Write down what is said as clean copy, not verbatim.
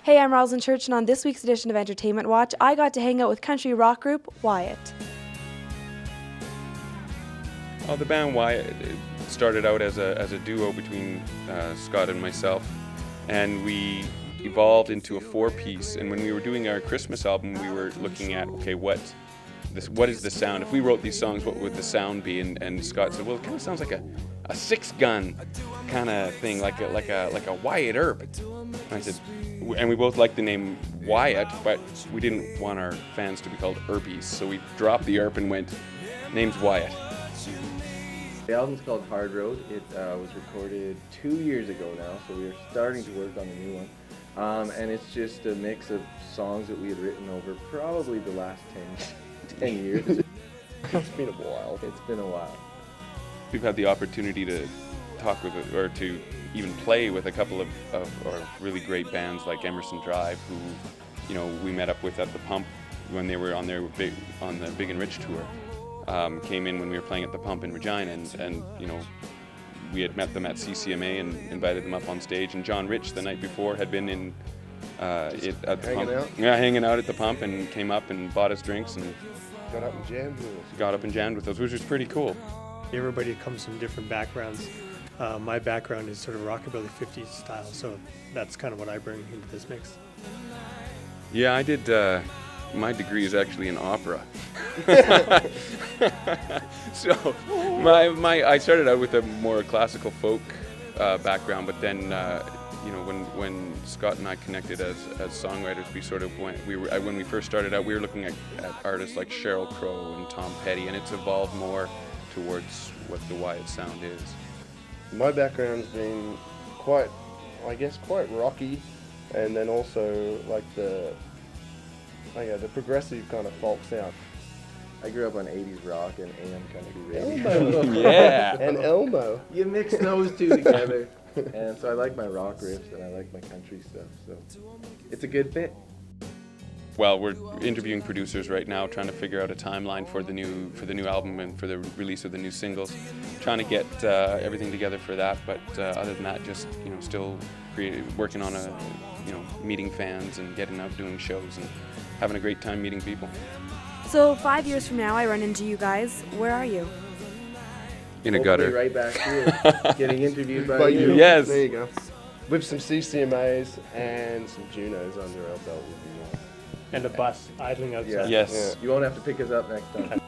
Hey, I'm Rosalind Church, and on this week's edition of Entertainment Watch, I got to hang out with country rock group Wyatt. The band Wyatt started out as a duo between Scott and myself, and we evolved into a four-piece. And when we were doing our Christmas album, we were looking at, okay, what is the sound? If we wrote these songs, what would the sound be? And Scott said, well, it kind of sounds like a six-gun kind of thing, like a Wyatt Earp. And I said, and we both liked the name Wyatt, but we didn't want our fans to be called Earpies, so we dropped the Earp and went, name's Wyatt. The album's called Hard Road. It was recorded 2 years ago now, so we are starting to work on a new one. And it's just a mix of songs that we had written over probably the last 10 years. It's been a while. It's been a while. We've had the opportunity to talk with, or to even play with a couple of really great bands like Emerson Drive, who, you know, we met up with at the Pump when they were on the Big and Rich tour. Came in when we were playing at the Pump in Regina, and you know, we had met them at CCMA and invited them up on stage. And John Rich the night before had been in at the Pump, hanging out at the Pump, and came up and bought us drinks and Got up and jammed with us. Got up and jammed with us, which was pretty cool. Everybody comes from different backgrounds. My background is sort of rockabilly 50s style, so that's kind of what I bring into this mix. Yeah, I did. My degree is actually in opera. So I started out with a more classical folk background, but then you know, when Scott and I connected as songwriters, we sort of went. When we first started out, we were looking at artists like Sheryl Crow and Tom Petty, and it's evolved more towards what the Wyatt sound is. My background's been quite rocky, and then also like the progressive kind of folk sound. I grew up on 80s rock and AM country radio. Elmo. Yeah. And Elmo. You mix those two together. And so I like my rock riffs and I like my country stuff, so it's a good fit. Well, we're interviewing producers right now, trying to figure out a timeline for the new album and for the release of the new singles. Trying to get everything together for that, but other than that, just, you know, still working on meeting fans and getting out doing shows and having a great time meeting people. So 5 years from now, I run into you guys. Where are you? In a Hopefully gutter. right back here, getting interviewed by you. Yes. There you go. With some CCMAs and some Junos under our belt would be nice. And a bus idling outside. Yeah. Yes. You won't have to pick us up next time.